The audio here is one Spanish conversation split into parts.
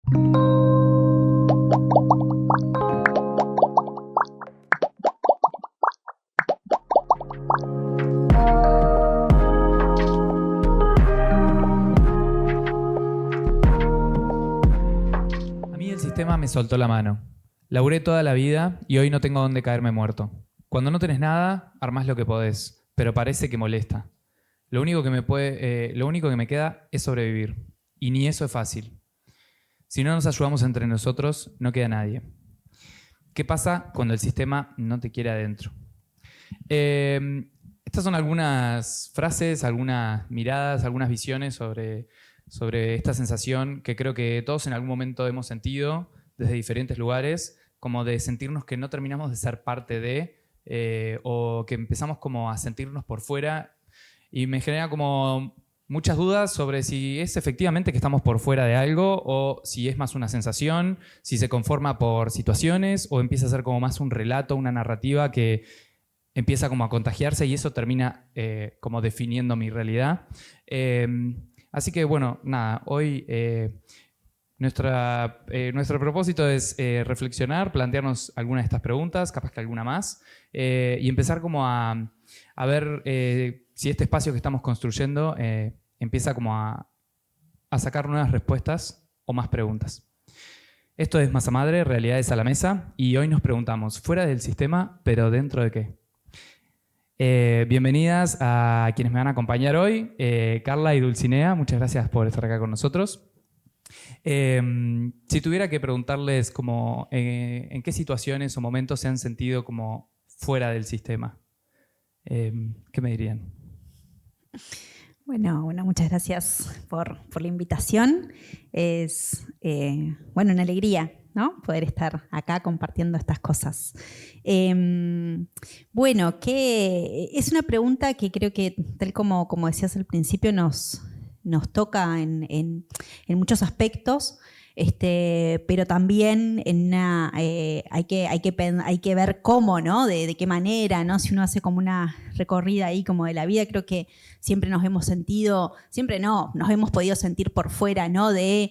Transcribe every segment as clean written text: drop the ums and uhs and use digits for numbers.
A mí el sistema me soltó la mano. Laburé toda la vida y hoy no tengo dónde caerme muerto. Cuando no tenés nada, armás lo que podés, pero parece que molesta. Lo único que me queda es sobrevivir. Y ni eso es fácil. Si no nos ayudamos entre nosotros, no queda nadie. ¿Qué pasa cuando el sistema no te quiere adentro? Estas son algunas frases, algunas miradas, algunas visiones sobre esta sensación que creo que todos en algún momento hemos sentido desde diferentes lugares, como de sentirnos que no terminamos de ser parte de, o que empezamos como a sentirnos por fuera. Y me genera como muchas dudas sobre si es efectivamente que estamos por fuera de algo o si es más una sensación, si se conforma por situaciones o empieza a ser como más un relato, una narrativa que empieza como a contagiarse y eso termina como definiendo mi realidad. Así que bueno, nada, hoy nuestro propósito es reflexionar, plantearnos algunas de estas preguntas, capaz que alguna más, y empezar como a ver si este espacio que estamos construyendo empieza como a sacar nuevas respuestas o más preguntas. Esto es Masa Madre, Realidades a la Mesa, y hoy nos preguntamos, fuera del sistema, pero ¿dentro de qué? Bienvenidas a quienes me van a acompañar hoy, Carla y Dulcinea, muchas gracias por estar acá con nosotros. Si tuviera que preguntarles como, en qué situaciones o momentos se han sentido como fuera del sistema, ¿qué me dirían? Bueno, muchas gracias por la invitación. Es una alegría, ¿no? Poder estar acá compartiendo estas cosas. Que es una pregunta que creo que, tal como decías al principio, nos toca en muchos aspectos. Pero también hay que ver cómo, ¿no? De qué manera, ¿no? Si uno hace como una recorrida ahí como de la vida, creo que siempre nos hemos podido sentir por fuera, ¿no? De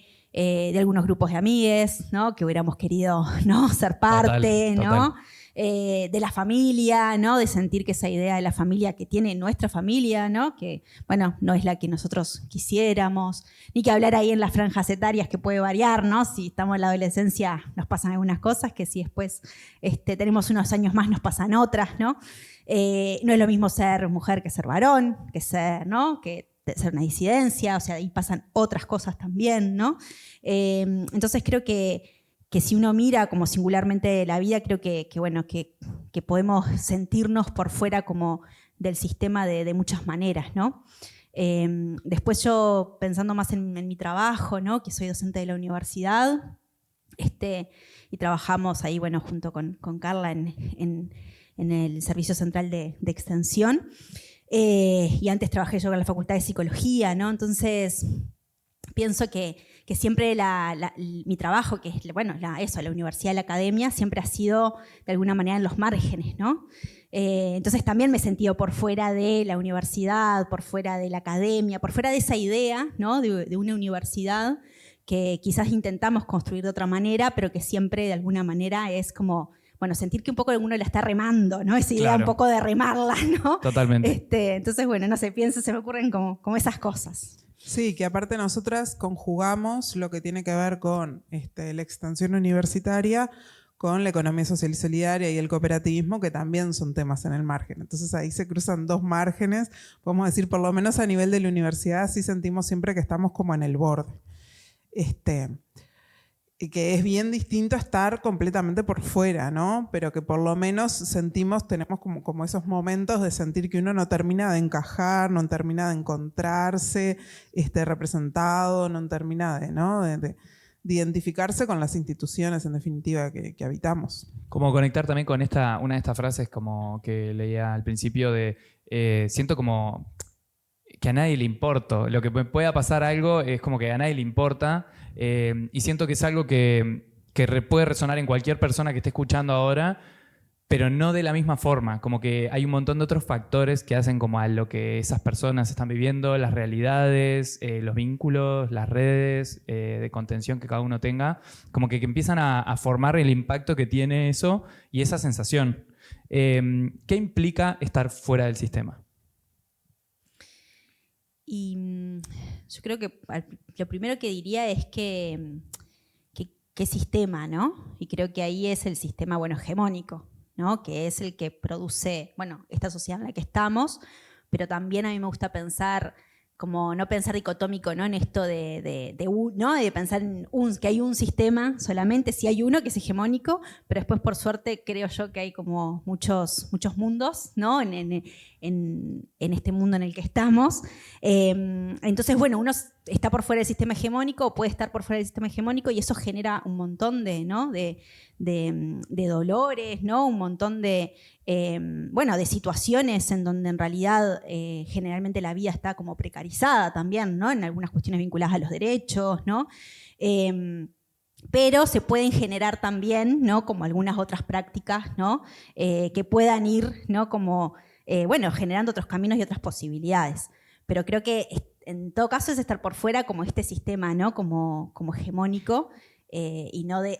algunos grupos de amigues, ¿no? Que hubiéramos querido, ¿no? Ser parte, Total. ¿no? De la familia, ¿no? De sentir que esa idea de la familia que tiene nuestra familia, ¿no? Que, bueno, no es la que nosotros quisiéramos, ni que hablar ahí en las franjas etarias que puede variar, ¿no? Si estamos en la adolescencia nos pasan algunas cosas que si después tenemos unos años más nos pasan otras, ¿no? No es lo mismo ser mujer que ser varón, que ser, ¿no? Que ser una disidencia, o sea, ahí pasan otras cosas también, ¿no? Entonces creo que si uno mira como singularmente la vida, creo que podemos sentirnos por fuera como del sistema de muchas maneras, ¿no? Después yo, pensando más en mi trabajo, ¿no? Que soy docente de la universidad, y trabajamos ahí, bueno, junto con Carla en el Servicio Central de Extensión, y antes trabajé yo con la Facultad de Psicología, ¿no? Entonces pienso que siempre mi trabajo, que es la universidad, la academia, siempre ha sido de alguna manera en los márgenes, ¿no? Entonces también me he sentido por fuera de la universidad, por fuera de la academia, por fuera de esa idea, ¿no? de una universidad que quizás intentamos construir de otra manera, pero que siempre de alguna manera es como, bueno, sentir que un poco uno la está remando, ¿no? Esa idea, claro, un poco de remarla, ¿no? Totalmente. Entonces, bueno, no sé, se me ocurren como esas cosas. Sí, que aparte nosotras conjugamos lo que tiene que ver con la extensión universitaria con la economía social y solidaria y el cooperativismo, que también son temas en el margen. Entonces ahí se cruzan dos márgenes, podemos decir, por lo menos a nivel de la universidad, sí sentimos siempre que estamos como en el borde. Y que es bien distinto estar completamente por fuera, ¿no? Pero que por lo menos tenemos como esos momentos de sentir que uno no termina de encajar, no termina de encontrarse representado, no termina de identificarse con las instituciones, en definitiva, que habitamos. Como conectar también con una de estas frases como que leía al principio de siento como que a nadie le importo. Lo que me pueda pasar algo es como que a nadie le importa, y siento que es algo que puede resonar en cualquier persona que esté escuchando ahora, pero no de la misma forma. Como que hay un montón de otros factores que hacen como a lo que esas personas están viviendo, las realidades, los vínculos, las redes de contención que cada uno tenga, como que empiezan a formar el impacto que tiene eso y esa sensación. ¿Qué implica estar fuera del sistema? Y yo creo que lo primero que diría es que sistema, ¿no? Y creo que ahí es el sistema, bueno, hegemónico, ¿no? Que es el que produce, bueno, esta sociedad en la que estamos, pero también a mí me gusta pensar, como no pensar dicotómico, ¿no? En esto ¿no? De pensar en que hay un sistema solamente, sí hay uno que es hegemónico, pero después por suerte creo yo que hay como muchos mundos, ¿no? En este mundo en el que estamos. Entonces, bueno, uno está por fuera del sistema hegemónico o puede estar por fuera del sistema hegemónico y eso genera un montón ¿no? de dolores, ¿no? Un montón de situaciones en donde en realidad generalmente la vida está como precarizada también, ¿no? En algunas cuestiones vinculadas a los derechos, ¿no? Pero se pueden generar también, ¿no? Como algunas otras prácticas, ¿no? Que puedan ir, ¿no? Como, generando otros caminos y otras posibilidades. Pero creo que en todo caso es estar por fuera como este sistema, ¿no? Como hegemónico. Y no del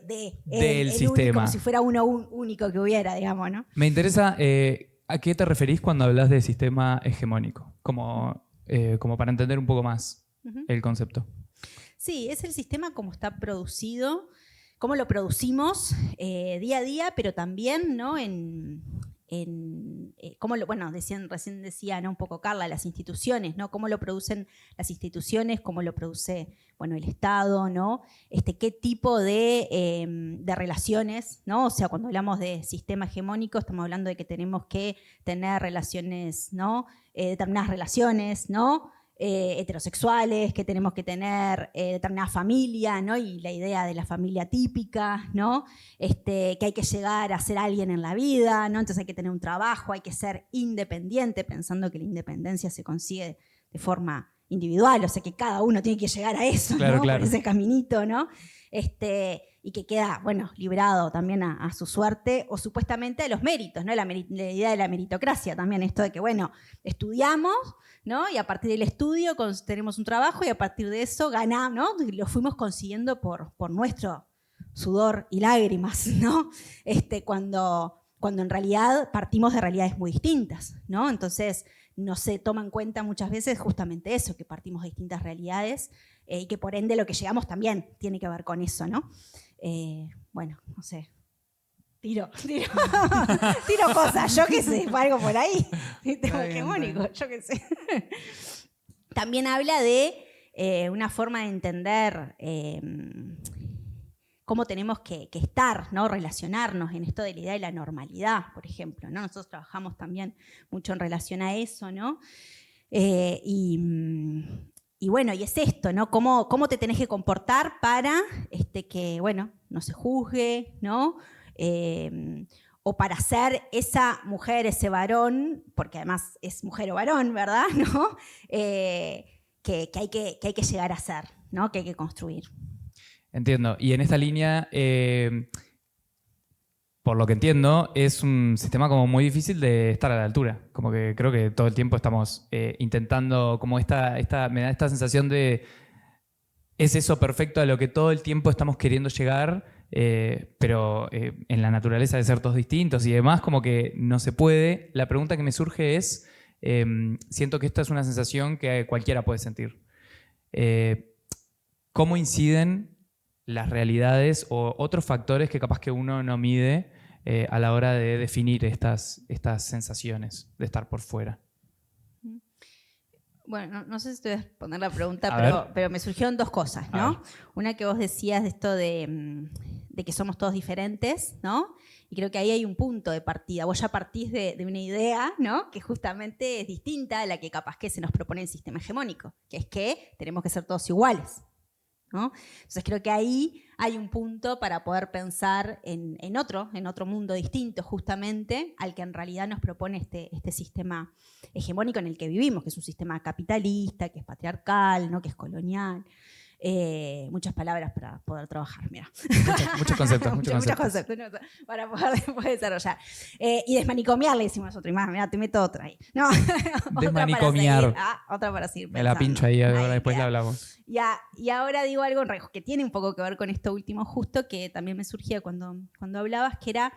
sistema. Único, como si fuera uno único que hubiera, digamos, ¿no? Me interesa, ¿a qué te referís cuando hablas de sistema hegemónico? Como para entender un poco más el concepto. Sí, es el sistema como está producido, cómo lo producimos día a día, pero también, ¿no? Recién decía, ¿no? Un poco Carla, las instituciones, ¿no? Cómo lo producen las instituciones, cómo lo produce, bueno, el Estado, ¿no? Qué tipo de relaciones, ¿no? O sea, cuando hablamos de sistema hegemónico, estamos hablando de que tenemos que tener relaciones, ¿no? Determinadas relaciones, ¿no? Heterosexuales, que tenemos que tener determinada familia, ¿no? Y la idea de la familia típica, ¿no? Que hay que llegar a ser alguien en la vida, ¿no? Entonces hay que tener un trabajo, hay que ser independiente, pensando que la independencia se consigue de forma individual, o sea que cada uno tiene que llegar a eso, claro, ¿no? Claro. Por ese caminito, ¿no? Y que queda, bueno, librado también a su suerte o supuestamente a los méritos, ¿no? La idea de la meritocracia también, esto de que, bueno, estudiamos, ¿no? Y a partir del estudio tenemos un trabajo y a partir de eso ganamos, ¿no? Lo fuimos consiguiendo por nuestro sudor y lágrimas, ¿no? Cuando en realidad partimos de realidades muy distintas, ¿no? Entonces no se toma en cuenta muchas veces justamente eso, que partimos de distintas realidades y que por ende lo que llegamos también tiene que ver con eso, ¿no? No sé. Tiro cosas, yo qué sé, algo por ahí. Tema hegemónico, yo qué sé. También habla de una forma de entender cómo tenemos que estar, ¿no? Relacionarnos en esto de la idea de la normalidad, por ejemplo, ¿no? Nosotros trabajamos también mucho en relación a eso, ¿no? Y bueno, y es esto, ¿no? ¿Cómo te tenés que comportar para que, bueno, no se juzgue, ¿no? O para ser esa mujer, ese varón, porque además es mujer o varón, ¿verdad? ¿No? Que hay que llegar a ser, ¿no? Que hay que construir. Entiendo. Y en esta línea, por lo que entiendo, es un sistema como muy difícil de estar a la altura. Como que creo que todo el tiempo estamos intentando, como me da esta sensación de es eso perfecto a lo que todo el tiempo estamos queriendo llegar, pero en la naturaleza de ser todos distintos y demás, como que no se puede. La pregunta que me surge es, siento que esta es una sensación que cualquiera puede sentir. ¿Cómo inciden las realidades o otros factores que capaz que uno no mide a la hora de definir estas sensaciones de estar por fuera? Bueno, no sé si te voy a responder la pregunta, pero me surgieron dos cosas, ¿no? Una que vos decías de esto de que somos todos diferentes, ¿no? Y creo que ahí hay un punto de partida. Vos ya partís de una idea, ¿no? Que justamente es distinta a la que capaz que se nos propone el sistema hegemónico, que es que tenemos que ser todos iguales, ¿no? Entonces creo que ahí hay un punto para poder pensar en otro mundo distinto justamente al que en realidad nos propone este sistema hegemónico en el que vivimos, que es un sistema capitalista, que es patriarcal, ¿no? Que es colonial. muchas palabras para poder trabajar, mira. Muchos conceptos, muchos conceptos, ¿no? Para poder después desarrollar. Y desmanicomiar le decimos nosotros, y más, mira, te meto otra ahí. No, desmanicomiar. Otra para seguir Me la pincho ahí, ahora después la hablamos. Y ahora digo algo que tiene un poco que ver con esto último justo, que también me surgía cuando hablabas, que era,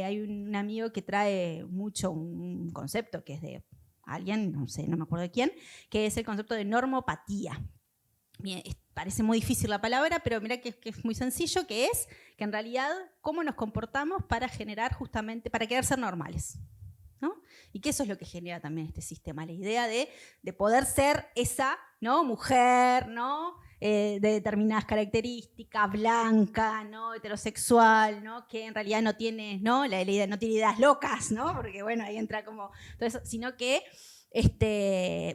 hay un amigo que trae mucho un concepto que es de alguien, no sé, no me acuerdo de quién, que es el concepto de normopatía. Bien, parece muy difícil la palabra, pero mira que es muy sencillo, que es que en realidad cómo nos comportamos para generar justamente, para querer ser normales, ¿no? Y que eso es lo que genera también este sistema, la idea de poder ser esa, ¿no?, mujer, ¿no?, de determinadas características, blanca, ¿no?, heterosexual, ¿no?, que en realidad no tiene, ¿no?, no tiene ideas locas, ¿no?, porque bueno, ahí entra como todo eso, sino que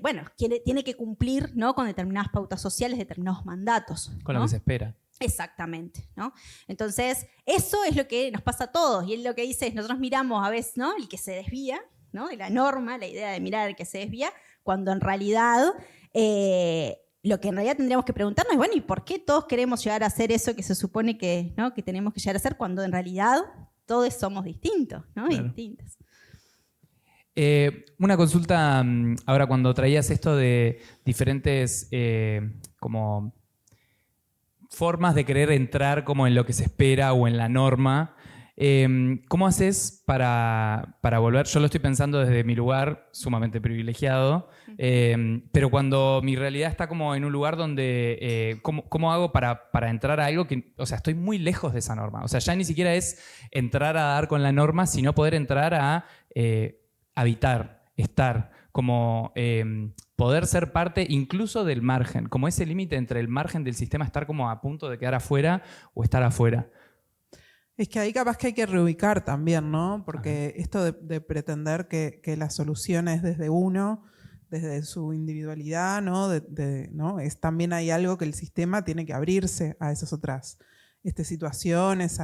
bueno, tiene que cumplir, ¿no?, con determinadas pautas sociales, determinados mandatos, con ¿no?, lo que se espera. Exactamente, ¿no? Entonces, eso es lo que nos pasa a todos. Y él lo que dice es, nosotros miramos a veces, ¿no?, el que se desvía, ¿no?, de la norma, la idea de mirar al que se desvía, cuando en realidad lo que en realidad tendríamos que preguntarnos es, bueno, ¿y por qué todos queremos llegar a hacer eso que se supone que, ¿no?, que tenemos que llegar a hacer, cuando en realidad todos somos distintos, ¿no? Claro. Y distintos. Una consulta, ahora cuando traías esto de diferentes como formas de querer entrar como en lo que se espera o en la norma, ¿cómo haces para volver? Yo lo estoy pensando desde mi lugar sumamente privilegiado, pero cuando mi realidad está como en un lugar donde, ¿cómo hago para entrar a algo que, o sea, estoy muy lejos de esa norma? O sea, ya ni siquiera es entrar a dar con la norma, sino poder entrar a habitar, estar, como poder ser parte incluso del margen, como ese límite entre el margen del sistema, estar como a punto de quedar afuera o estar afuera. Es que ahí capaz que hay que reubicar también, ¿no? Porque esto de pretender que la solución es desde uno, desde su individualidad, ¿no? ¿no? También hay algo que el sistema tiene que abrirse a esas otras situaciones,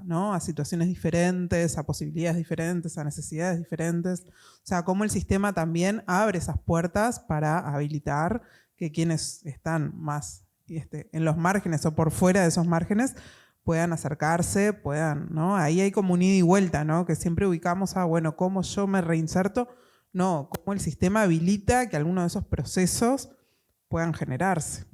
¿no?, a situaciones diferentes, a posibilidades diferentes, a necesidades diferentes. O sea, cómo el sistema también abre esas puertas para habilitar que quienes están más en los márgenes o por fuera de esos márgenes puedan acercarse, puedan, ¿no? Ahí hay como un ida y vuelta, ¿no?, que siempre ubicamos a, bueno, ¿cómo yo me reinserto? No, cómo el sistema habilita que algunos de esos procesos puedan generarse.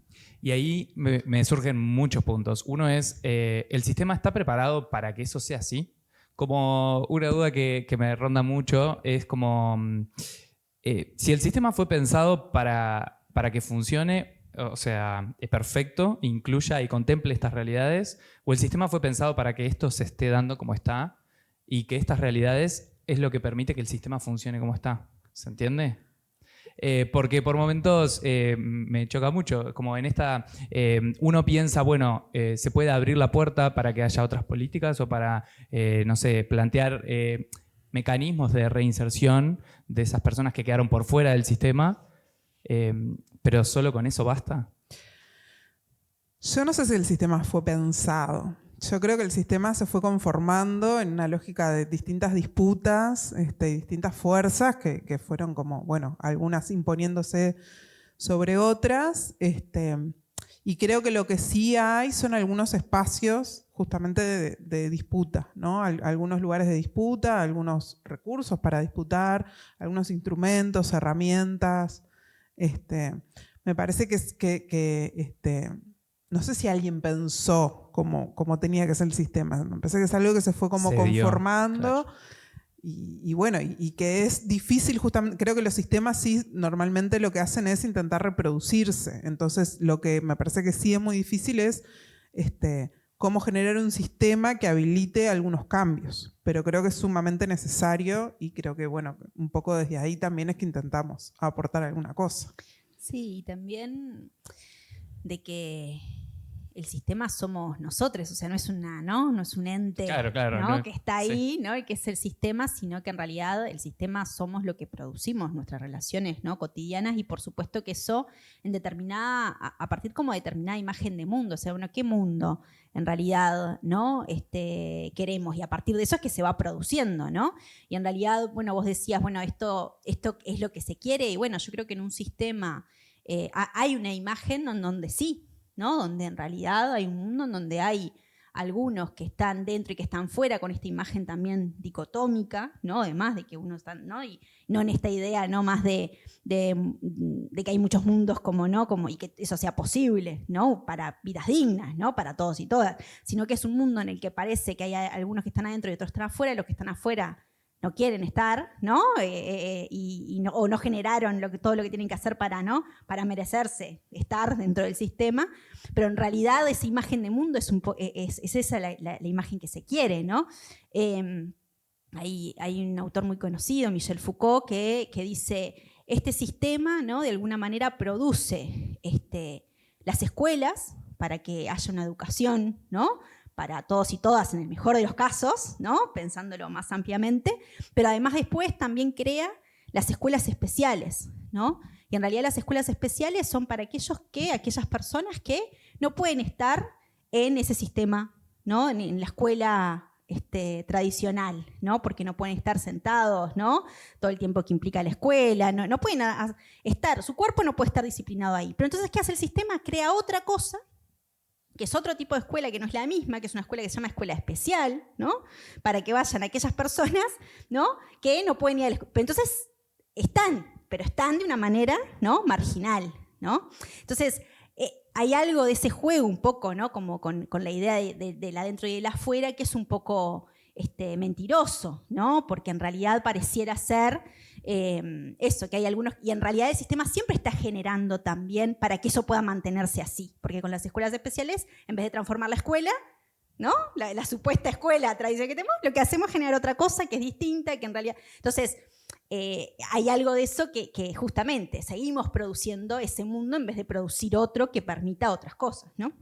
Y ahí me surgen muchos puntos. Uno es, ¿el sistema está preparado para que eso sea así? Como una duda que me ronda mucho es como, si el sistema fue pensado para que funcione, o sea, es perfecto, incluya y contemple estas realidades, o el sistema fue pensado para que esto se esté dando como está y que estas realidades es lo que permite que el sistema funcione como está. ¿Se entiende? Porque por momentos me choca mucho, como en esta, uno piensa, bueno, se puede abrir la puerta para que haya otras políticas o para, no sé, plantear mecanismos de reinserción de esas personas que quedaron por fuera del sistema, pero solo con eso basta. Yo no sé si el sistema fue pensado. Yo creo que el sistema se fue conformando en una lógica de distintas disputas, distintas fuerzas que fueron como, bueno, algunas imponiéndose sobre otras. Y creo que lo que sí hay son algunos espacios justamente de disputa, ¿no? Algunos lugares de disputa, algunos recursos para disputar, algunos instrumentos, herramientas. Me parece que no sé si alguien pensó cómo tenía que ser el sistema. Me parece que es algo que se fue como conformando. Claro. Y bueno, y que es difícil justamente. Creo que los sistemas sí normalmente lo que hacen es intentar reproducirse. Entonces lo que me parece que sí es muy difícil es cómo generar un sistema que habilite algunos cambios. Pero creo que es sumamente necesario y creo que, bueno, un poco desde ahí también es que intentamos aportar alguna cosa. Sí, y también de que el sistema somos nosotros, o sea, no es un ente, claro, ¿no? Que está ahí, sí, ¿no? Y que es el sistema, sino que en realidad el sistema somos lo que producimos, nuestras relaciones, ¿no?, cotidianas, y por supuesto que eso a partir como de determinada imagen de mundo, o sea, bueno, ¿qué mundo en realidad, ¿no?, queremos? Y a partir de eso es que se va produciendo, ¿no? Y en realidad, bueno, vos decías, bueno, esto es lo que se quiere, y bueno, yo creo que en un sistema hay una imagen en donde sí, ¿no? Donde en realidad hay un mundo en donde hay algunos que están dentro y que están fuera, con esta imagen también dicotómica, ¿no? Además de que uno está, ¿no? Y no en esta idea, ¿no? Más de que hay muchos mundos y que eso sea posible, ¿no? Para vidas dignas, ¿no? Para todos y todas, sino que es un mundo en el que parece que hay algunos que están adentro y otros están afuera, y los que están afuera no quieren estar, ¿no? O no generaron todo lo que tienen que hacer para merecerse estar dentro del sistema, pero en realidad esa imagen de mundo es esa la imagen que se quiere, ¿no? Hay un autor muy conocido, Michel Foucault, que dice, este sistema, ¿no? De alguna manera produce las escuelas para que haya una educación, ¿no? Para todos y todas en el mejor de los casos, ¿no? Pensándolo más ampliamente, pero además después también crea las escuelas especiales, ¿no? Y en realidad las escuelas especiales son para aquellas personas que no pueden estar en ese sistema, ¿no? En la escuela tradicional, ¿no? Porque no pueden estar sentados, ¿no? Todo el tiempo que implica la escuela, no pueden estar, su cuerpo no puede estar disciplinado ahí. Pero entonces, ¿qué hace el sistema? Crea otra cosa, que es otro tipo de escuela que no es la misma, que es una escuela que se llama escuela especial, ¿no? Para que vayan aquellas personas, ¿no? Que no pueden ir a la escuela. Pero entonces están de una manera, ¿no? Marginal, ¿no? Entonces, hay algo de ese juego un poco, ¿no? Como con la idea del adentro y del afuera, que es un poco mentiroso, ¿no? Porque en realidad pareciera ser eso, que hay algunos, y en realidad el sistema siempre está generando también para que eso pueda mantenerse así, porque con las escuelas especiales, en vez de transformar la escuela, ¿no? La supuesta escuela tradicional que tenemos, lo que hacemos es generar otra cosa que es distinta, que en realidad... Entonces, hay algo de eso que justamente seguimos produciendo ese mundo en vez de producir otro que permita otras cosas, ¿no?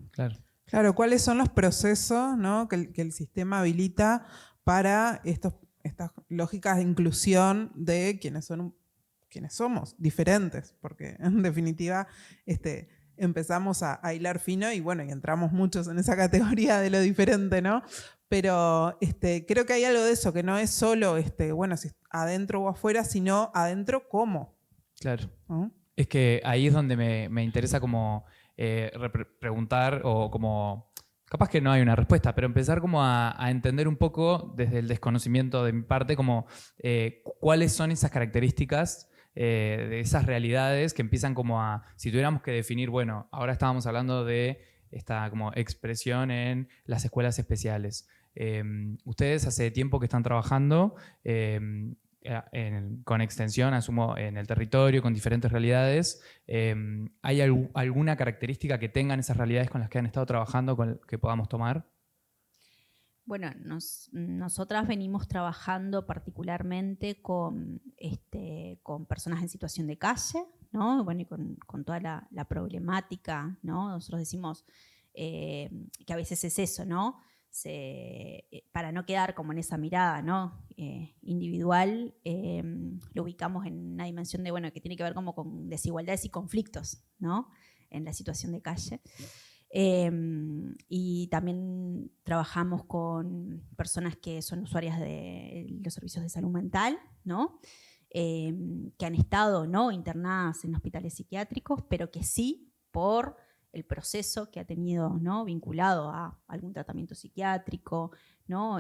Claro, ¿cuáles son los procesos, ¿no? que el sistema habilita para estas lógicas de inclusión de quienes somos diferentes? Porque en definitiva empezamos a hilar fino y bueno, y entramos muchos en esa categoría de lo diferente, ¿no? Pero creo que hay algo de eso, que no es solo bueno, si adentro o afuera, sino adentro cómo. Claro. ¿No? Es que ahí es donde me interesa como preguntar, o como, capaz que no hay una respuesta, pero empezar como a entender un poco desde el desconocimiento de mi parte, como cuáles son esas características de esas realidades que empiezan como si tuviéramos que definir, bueno, ahora estábamos hablando de esta como expresión en las escuelas especiales. Ustedes hace tiempo que están trabajando con extensión, asumo, en el territorio, con diferentes realidades. ¿Hay alguna característica que tengan esas realidades con las que han estado trabajando que podamos tomar? Bueno, nosotras venimos trabajando particularmente con personas en situación de calle, ¿no? Bueno, y con toda la problemática, ¿no? Nosotros decimos que a veces es eso, ¿no? Para no quedar como en esa mirada, ¿no? Individual, lo ubicamos en una dimensión de, bueno, que tiene que ver como con desigualdades y conflictos, ¿no? En la situación de calle. Y también trabajamos con personas que son usuarias de los servicios de salud mental, ¿no? Que han estado, ¿no? Internadas en hospitales psiquiátricos, pero que sí, por el proceso que ha tenido, ¿no? Vinculado a algún tratamiento psiquiátrico, ¿no?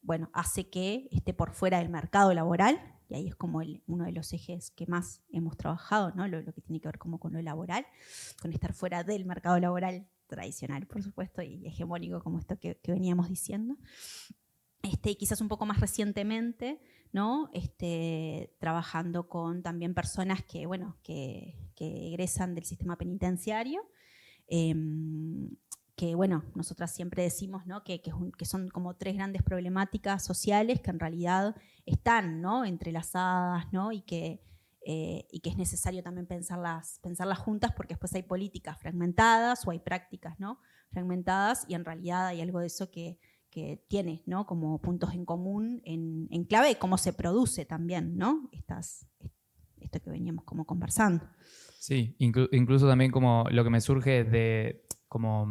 Bueno, hace que esté por fuera del mercado laboral, y ahí es como uno de los ejes que más hemos trabajado, ¿no? Lo que tiene que ver como con lo laboral, con estar fuera del mercado laboral tradicional, por supuesto, y hegemónico como esto que veníamos diciendo. Quizás un poco más recientemente, ¿no? Trabajando con también personas que, bueno, que egresan del sistema penitenciario, que, bueno, nosotras siempre decimos, ¿no? que son como tres grandes problemáticas sociales que en realidad están, ¿no? Entrelazadas, ¿no? Y que es necesario también pensarlas juntas, porque después hay políticas fragmentadas o hay prácticas, ¿no? Fragmentadas, y en realidad hay algo de eso que tiene, ¿no? Como puntos en común en clave de cómo se produce también, ¿no? Esto que veníamos como conversando. Sí, incluso también como lo que me surge de como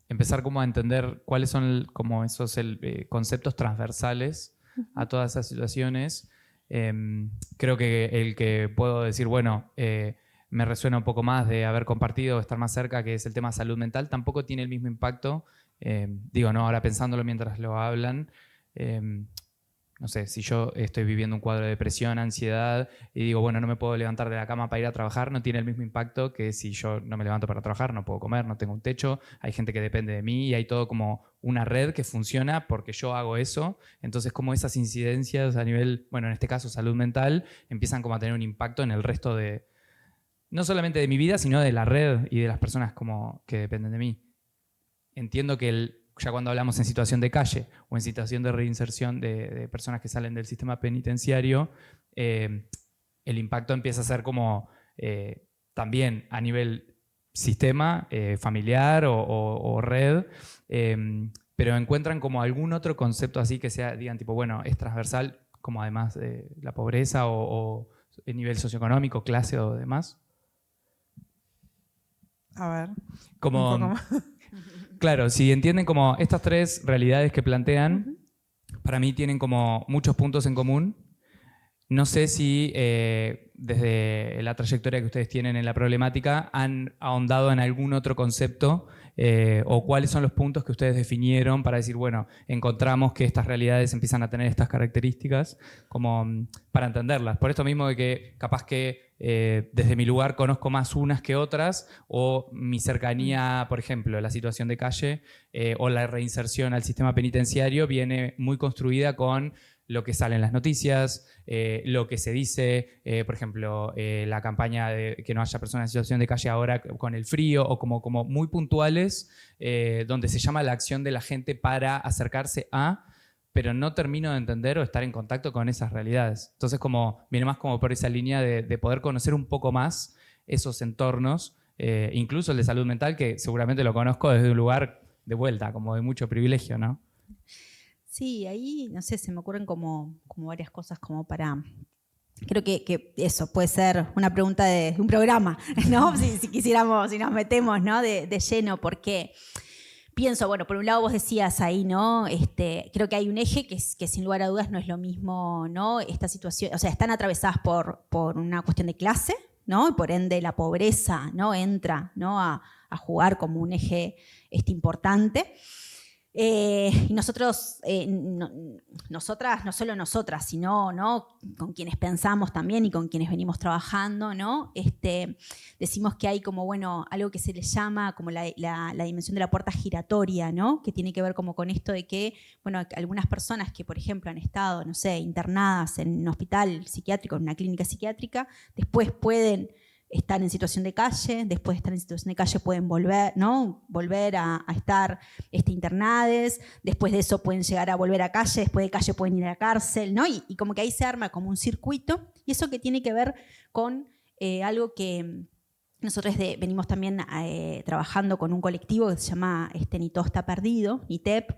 empezar como a entender cuáles son como esos conceptos transversales a todas esas situaciones. Creo que el que puedo decir, bueno, me resuena un poco más de haber compartido, estar más cerca, que es el tema salud mental, tampoco tiene el mismo impacto. Digo, no, ahora pensándolo mientras lo hablan, no sé, si yo estoy viviendo un cuadro de depresión, ansiedad, y digo, bueno, no me puedo levantar de la cama para ir a trabajar, no tiene el mismo impacto que si yo no me levanto para trabajar, no puedo comer, no tengo un techo, hay gente que depende de mí y hay todo como una red que funciona porque yo hago eso. Entonces, como esas incidencias a nivel, bueno, en este caso salud mental, empiezan como a tener un impacto en el resto de, no solamente de mi vida, sino de la red y de las personas como que dependen de mí. Entiendo que ya cuando hablamos en situación de calle o en situación de reinserción de personas que salen del sistema penitenciario, el impacto empieza a ser como también a nivel sistema, familiar o red, pero encuentran como algún otro concepto así que sea, digan tipo, bueno, es transversal, como además de la pobreza o el nivel socioeconómico, clase o demás. A ver, Como, un poco más. claro, si entienden como estas tres realidades que plantean, para mí tienen como muchos puntos en común. No sé si desde la trayectoria que ustedes tienen en la problemática han ahondado en algún otro concepto o cuáles son los puntos que ustedes definieron para decir, bueno, encontramos que estas realidades empiezan a tener estas características, como para entenderlas. Por esto mismo de que capaz que desde mi lugar conozco más unas que otras, o mi cercanía, por ejemplo, la situación de calle o la reinserción al sistema penitenciario viene muy construida con lo que sale en las noticias, lo que se dice, por ejemplo, la campaña de que no haya personas en situación de calle ahora con el frío, o como muy puntuales, donde se llama la acción de la gente para acercarse a, pero no termino de entender o estar en contacto con esas realidades. Entonces viene más como por esa línea de poder conocer un poco más esos entornos, incluso el de salud mental, que seguramente lo conozco desde un lugar de vuelta, como de mucho privilegio, ¿no? Sí, ahí, no sé, se me ocurren como varias cosas como para... Creo que eso puede ser una pregunta de un programa, ¿no? Si quisiéramos, si nos metemos, ¿no? de lleno, porque pienso, bueno, por un lado vos decías ahí, ¿no? Creo que hay un eje que sin lugar a dudas no es lo mismo, ¿no? Esta situación, o sea, están atravesadas por una cuestión de clase, ¿no? Y por ende la pobreza, ¿no? Entra, ¿no? a jugar como un eje importante. Y nosotros, nosotras, no solo nosotras, sino, ¿no? Con quienes pensamos también y con quienes venimos trabajando, ¿no? Decimos que hay como, bueno, algo que se le llama como la dimensión de la puerta giratoria, ¿no? Que tiene que ver como con esto de que, bueno, algunas personas que, por ejemplo, han estado, no sé, internadas en un hospital psiquiátrico, en una clínica psiquiátrica, después pueden estar en situación de calle, después de estar en situación de calle pueden volver, ¿no? Volver a estar internades, después de eso pueden llegar a volver a calle, después de calle pueden ir a la cárcel, ¿no? Y como que ahí se arma como un circuito, y eso que tiene que ver con algo que nosotros venimos también trabajando con un colectivo que se llama Ni Todo Está Perdido, NITEP,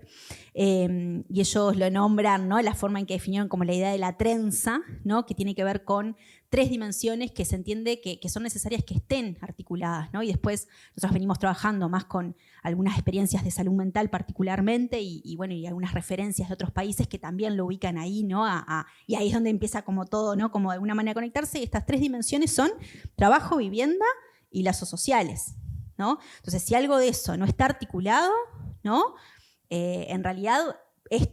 y ellos lo nombran, ¿no? La forma en que definieron como la idea de la trenza, ¿no? Que tiene que ver con 3 dimensiones que se entiende que son necesarias que estén articuladas, ¿no? Y después nosotros venimos trabajando más con algunas experiencias de salud mental particularmente y bueno, y algunas referencias de otros países que también lo ubican ahí, ¿no? Y ahí es donde empieza como todo, ¿no? Como de alguna manera a conectarse, y estas 3 dimensiones son trabajo, vivienda y lazos sociales, ¿no? Entonces, si algo de eso no está articulado, ¿no? En realidad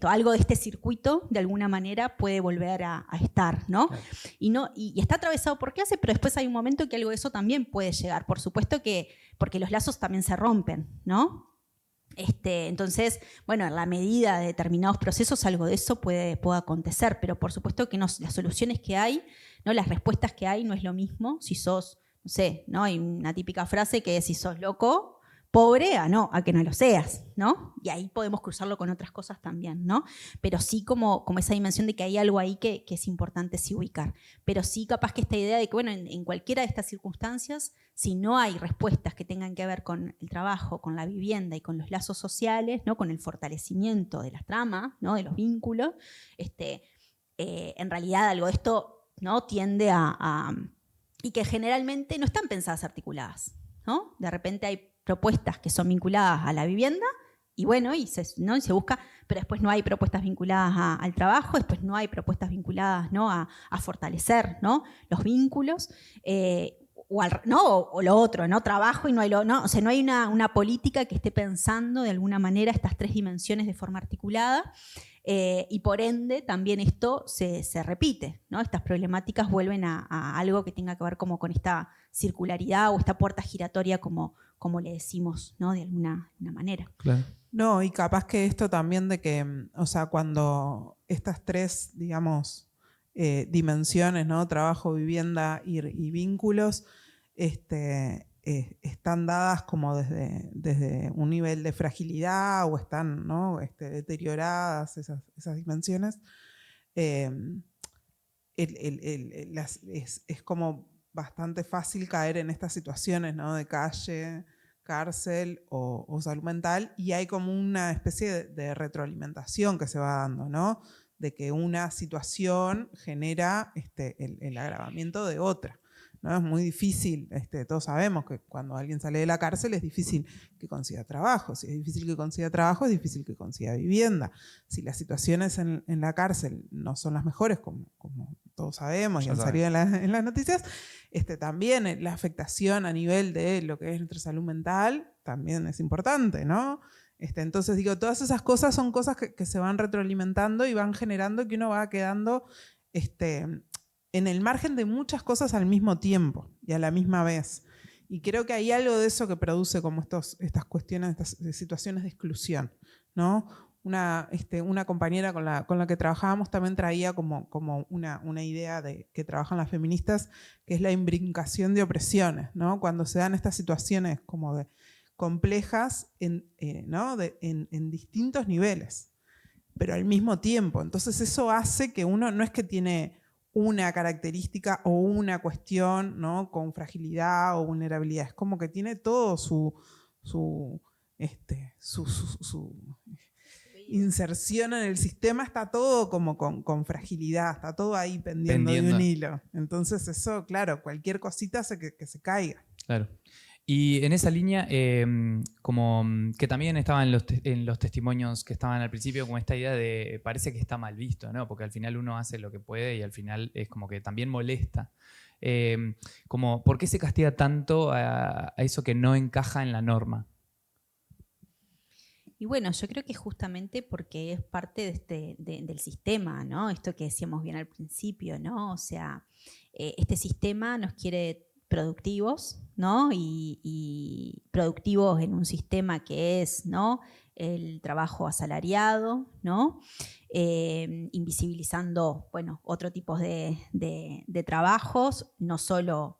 algo de este circuito de alguna manera puede volver a estar, ¿no? Claro. Y está atravesado por clase, pero después hay un momento que algo de eso también puede llegar. Por supuesto que, porque los lazos también se rompen, ¿no? Entonces, bueno, en la medida de determinados procesos algo de eso puede acontecer, pero por supuesto que las soluciones que hay, ¿no? Las respuestas que hay no es lo mismo si sos, no sé, ¿no? Hay una típica frase que es si sos loco, pobre, a que no lo seas, ¿no? Y ahí podemos cruzarlo con otras cosas también, ¿no? Pero sí como esa dimensión de que hay algo ahí que es importante sí ubicar. Pero sí capaz que esta idea de que, bueno, en cualquiera de estas circunstancias, si no hay respuestas que tengan que ver con el trabajo, con la vivienda y con los lazos sociales, ¿no? Con el fortalecimiento de las tramas, ¿no? De los vínculos, en realidad algo de esto, ¿no? Tiende y que generalmente no están pensadas articuladas, ¿no? De repente hay propuestas que son vinculadas a la vivienda y bueno, ¿no? Y se busca, pero después no hay propuestas vinculadas al trabajo, después no hay propuestas vinculadas, ¿no? a fortalecer, ¿no? Los vínculos, o lo otro, ¿no? Trabajo y no hay no, o sea, no hay una política que esté pensando de alguna manera estas tres dimensiones de forma articulada. Y por ende también esto se repite, ¿no? Estas problemáticas vuelven a algo que tenga que ver como con esta circularidad o esta puerta giratoria como le decimos, ¿no? De alguna manera. Claro. No, y capaz que esto también de que, o sea, cuando estas tres, digamos, dimensiones, ¿no? Trabajo, vivienda y vínculos, están dadas como desde un nivel de fragilidad o están, ¿no? Deterioradas esas dimensiones, es como bastante fácil caer en estas situaciones, ¿no? De calle, cárcel o salud mental, y hay como una especie de retroalimentación que se va dando, ¿no? De que una situación genera el agravamiento de otra, ¿no? Es muy difícil, todos sabemos que cuando alguien sale de la cárcel es difícil que consiga trabajo. Si es difícil que consiga trabajo, es difícil que consiga vivienda. Si las situaciones en la cárcel no son las mejores, como todos sabemos y han salido en las noticias, también la afectación a nivel de lo que es nuestra salud mental también es importante, ¿no? Entonces digo, todas esas cosas son cosas que se van retroalimentando y van generando que uno va quedando en el margen de muchas cosas al mismo tiempo y a la misma vez. Y creo que hay algo de eso que produce como estas cuestiones, estas situaciones de exclusión, ¿no? Una compañera con la que trabajábamos también traía como una idea de que trabajan las feministas, que es la imbricación de opresiones, ¿no? Cuando se dan estas situaciones como de complejas ¿no? en distintos niveles, pero al mismo tiempo. Entonces eso hace que uno no es que tiene una característica o una cuestión, ¿no? Con fragilidad o vulnerabilidad, es como que tiene todo su inserción en el sistema, está todo como con fragilidad, está todo ahí pendiendo de un hilo. Entonces eso, claro, cualquier cosita hace que se caiga. Claro. Y en esa línea, como que también estaba en los testimonios que estaban al principio, como esta idea de parece que está mal visto, ¿no? Porque al final uno hace lo que puede y al final es como que también molesta. Como, ¿por qué se castiga tanto a eso que no encaja en la norma? Y bueno, yo creo que justamente porque es parte del sistema, ¿no? Esto que decíamos bien al principio, ¿no? O sea, este sistema nos quiere productivos, ¿no? Y productivos en un sistema que es, ¿no? El trabajo asalariado, ¿no? Invisibilizando, bueno, otro tipo de trabajos, no solo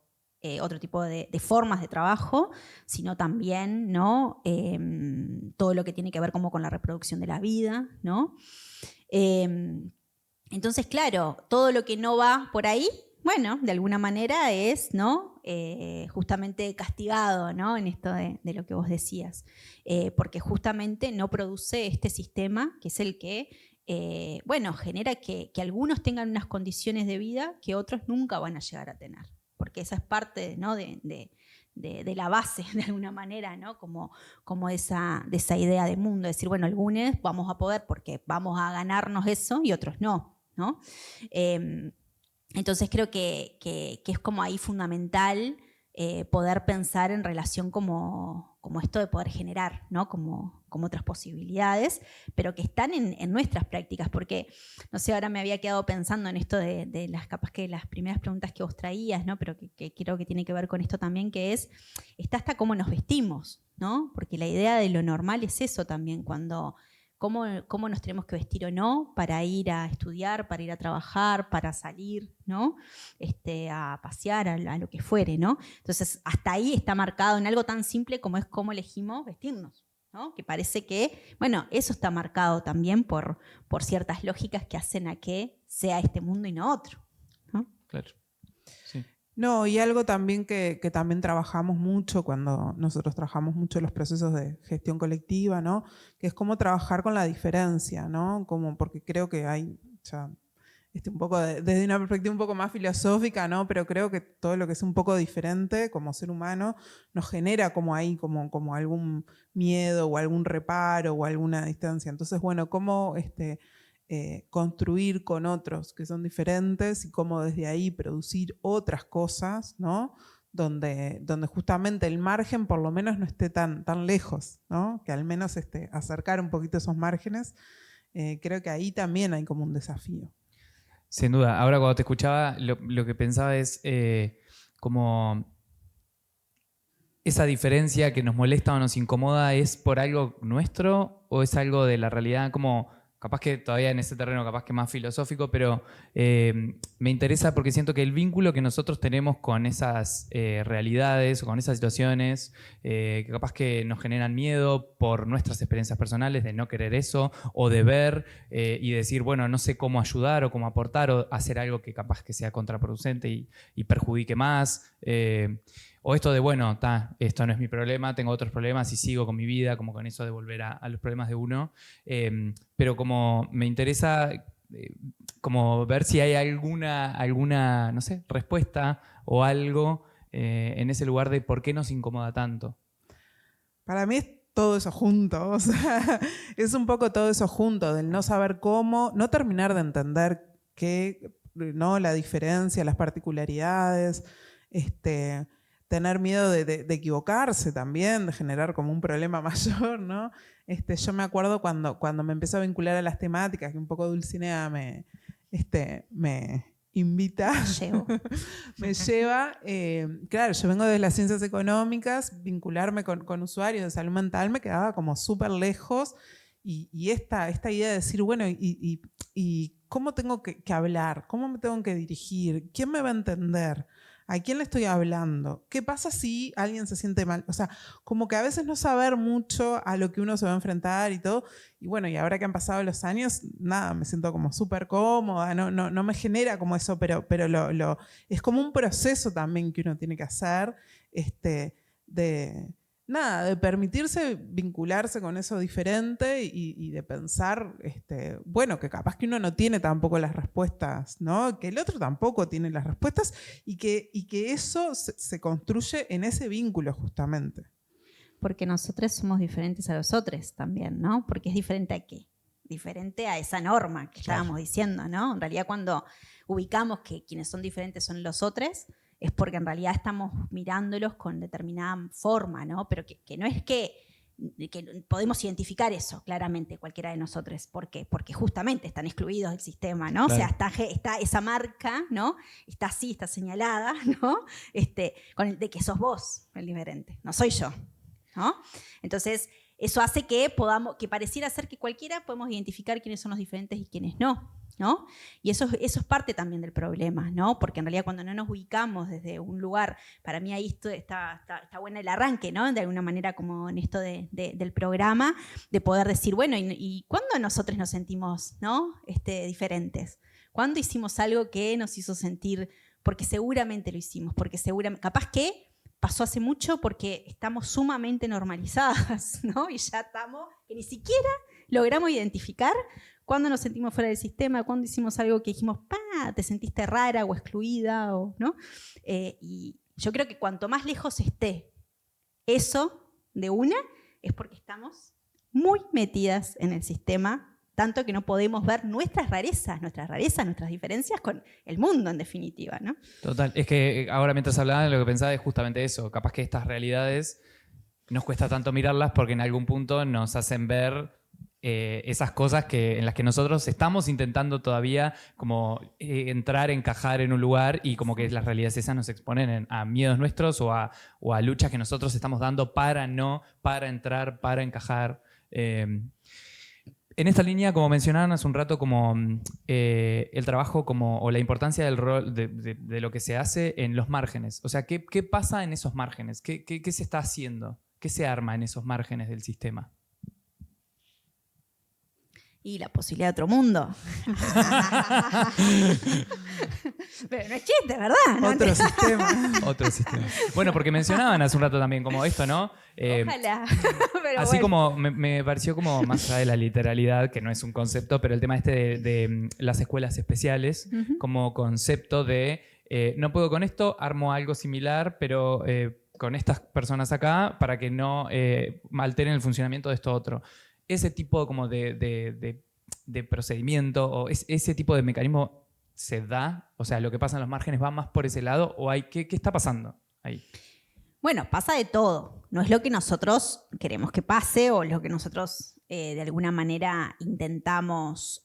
otro tipo de formas de trabajo, sino también, ¿no? Todo lo que tiene que ver como con la reproducción de la vida, ¿no? Entonces, claro, todo lo que no va por ahí, bueno, de alguna manera es, ¿no? Justamente castigado, ¿no? En esto de lo que vos decías, porque justamente no produce este sistema que es el que, bueno, genera que algunos tengan unas condiciones de vida que otros nunca van a llegar a tener, porque esa es parte, ¿no? de la base, de alguna manera, ¿no? Como de esa idea de mundo, decir, bueno, algunos vamos a poder porque vamos a ganarnos eso y otros no, ¿no? Entonces creo que es como ahí fundamental poder pensar en relación como esto de poder generar, ¿no? Como otras posibilidades, pero que están en nuestras prácticas, porque, no sé, ahora me había quedado pensando en esto de las, capaz que las primeras preguntas que vos traías, ¿no? Pero que creo que tiene que ver con esto también, que está hasta cómo nos vestimos, ¿no? Porque la idea de lo normal es eso también, cuando cómo nos tenemos que vestir o no para ir a estudiar, para ir a trabajar, para salir, ¿no? A pasear, a lo que fuere, ¿no? Entonces, hasta ahí está marcado en algo tan simple como es cómo elegimos vestirnos, ¿no? Que parece que, bueno, eso está marcado también por ciertas lógicas que hacen a que sea este mundo y no otro, ¿no? Claro. Sí. No, y algo también que también trabajamos mucho cuando nosotros trabajamos mucho los procesos de gestión colectiva, ¿no? Que es cómo trabajar con la diferencia, ¿no? Porque creo que hay ya un poco desde una perspectiva un poco más filosófica, ¿no? Pero creo que todo lo que es un poco diferente como ser humano nos genera como ahí como algún miedo o algún reparo o alguna distancia. Entonces, bueno, cómo construir con otros que son diferentes y cómo desde ahí producir otras cosas, ¿no? donde justamente el margen por lo menos no esté tan lejos, ¿no? Que al menos acercar un poquito esos márgenes. Creo que ahí también hay como un desafío. Sin duda. Ahora cuando te escuchaba, lo que pensaba es como esa diferencia que nos molesta o nos incomoda, ¿es por algo nuestro o es algo de la realidad? Como capaz que todavía en ese terreno, capaz que más filosófico, pero me interesa porque siento que el vínculo que nosotros tenemos con esas realidades o con esas situaciones, que capaz que nos generan miedo por nuestras experiencias personales de no querer eso, o de ver y decir, bueno, no sé cómo ayudar o cómo aportar, o hacer algo que capaz que sea contraproducente y perjudique más. O esto de, bueno, esto no es mi problema, tengo otros problemas y sigo con mi vida, como con eso de volver a los problemas de uno. Pero como me interesa como ver si hay alguna no sé, respuesta o algo en ese lugar de por qué nos incomoda tanto. Para mí es todo eso junto, o sea, es un poco todo eso junto, del no saber cómo, no terminar de entender qué, ¿no? La diferencia, las particularidades, tener miedo de equivocarse también, de generar como un problema mayor, ¿no? Yo me acuerdo cuando me empecé a vincular a las temáticas, que un poco Dulcinea me invita, me lleva. Claro, yo vengo de las ciencias económicas, vincularme con usuarios de salud mental me quedaba como súper lejos. Y esta idea de decir, bueno, ¿y cómo tengo que hablar? ¿Cómo me tengo que dirigir? ¿Quién me va a entender? ¿A quién le estoy hablando? ¿Qué pasa si alguien se siente mal? O sea, como que a veces no saber mucho a lo que uno se va a enfrentar y todo. Y bueno, y ahora que han pasado los años, nada, me siento como súper cómoda, no me genera como eso, pero es como un proceso también que uno tiene que hacer, de permitirse vincularse con eso diferente y de pensar, bueno, que capaz que uno no tiene tampoco las respuestas, ¿no? Que el otro tampoco tiene las respuestas y que eso se construye en ese vínculo justamente. Porque nosotros somos diferentes a los otros también, ¿no? Porque es diferente a qué? Diferente a esa norma que estábamos diciendo, ¿no? En realidad cuando ubicamos que quienes son diferentes son los otros, es porque en realidad estamos mirándolos con determinada forma, ¿no? Pero que no es que podemos identificar eso claramente cualquiera de nosotros. ¿Por qué? Porque justamente están excluidos del sistema, ¿no? Claro. O sea, está esa marca, ¿no? Está así, está señalada, ¿no? Con el de que sos vos el diferente, no soy yo, ¿no? Entonces, eso hace que pareciera ser que cualquiera podemos identificar quiénes son los diferentes y quiénes no, ¿no? Y eso es parte también del problema, ¿no? Porque en realidad cuando no nos ubicamos desde un lugar, para mí ahí está bueno el arranque, ¿no? De alguna manera como en esto del programa, de poder decir, bueno, ¿y cuándo nosotros nos sentimos, ¿no? Diferentes? ¿Cuándo hicimos algo que nos hizo sentir? Porque seguramente lo hicimos, porque seguramente, capaz que pasó hace mucho porque estamos sumamente normalizadas, ¿no? Y ya estamos, que ni siquiera logramos identificar cuándo nos sentimos fuera del sistema, cuándo hicimos algo que dijimos, te sentiste rara o excluida, ¿no? Y yo creo que cuanto más lejos esté eso de una, es porque estamos muy metidas en el sistema, tanto que no podemos ver nuestras rarezas, nuestras diferencias con el mundo, en definitiva, ¿no? Total. Es que ahora mientras hablaba, lo que pensaba es justamente eso. Capaz que estas realidades nos cuesta tanto mirarlas porque en algún punto nos hacen ver esas cosas en las que nosotros estamos intentando todavía como entrar, encajar en un lugar y como que las realidades esas nos exponen a miedos nuestros o a luchas que nosotros estamos dando para entrar, para encajar. En esta línea, como mencionaban hace un rato, como el trabajo o la importancia del rol de lo que se hace en los márgenes. O sea, ¿qué pasa en esos márgenes? ¿Qué se está haciendo? ¿Qué se arma en esos márgenes del sistema? Y la posibilidad de otro mundo. Pero no es chiste, ¿verdad? Otro sistema. Otro sistema. Bueno, porque mencionaban hace un rato también como esto, ¿no? Ojalá. Pero así bueno. como me pareció como más allá de la literalidad, que no es un concepto, pero el tema de las escuelas especiales como concepto de no puedo con esto, armo algo similar, pero con estas personas acá para que no alteren el funcionamiento de esto otro. Ese tipo como de procedimiento o ese tipo de mecanismo se da, o sea, lo que pasa en los márgenes va más por ese lado o ¿qué está pasando? ahí? Bueno, pasa de todo. No es lo que nosotros queremos que pase o lo que nosotros de alguna manera intentamos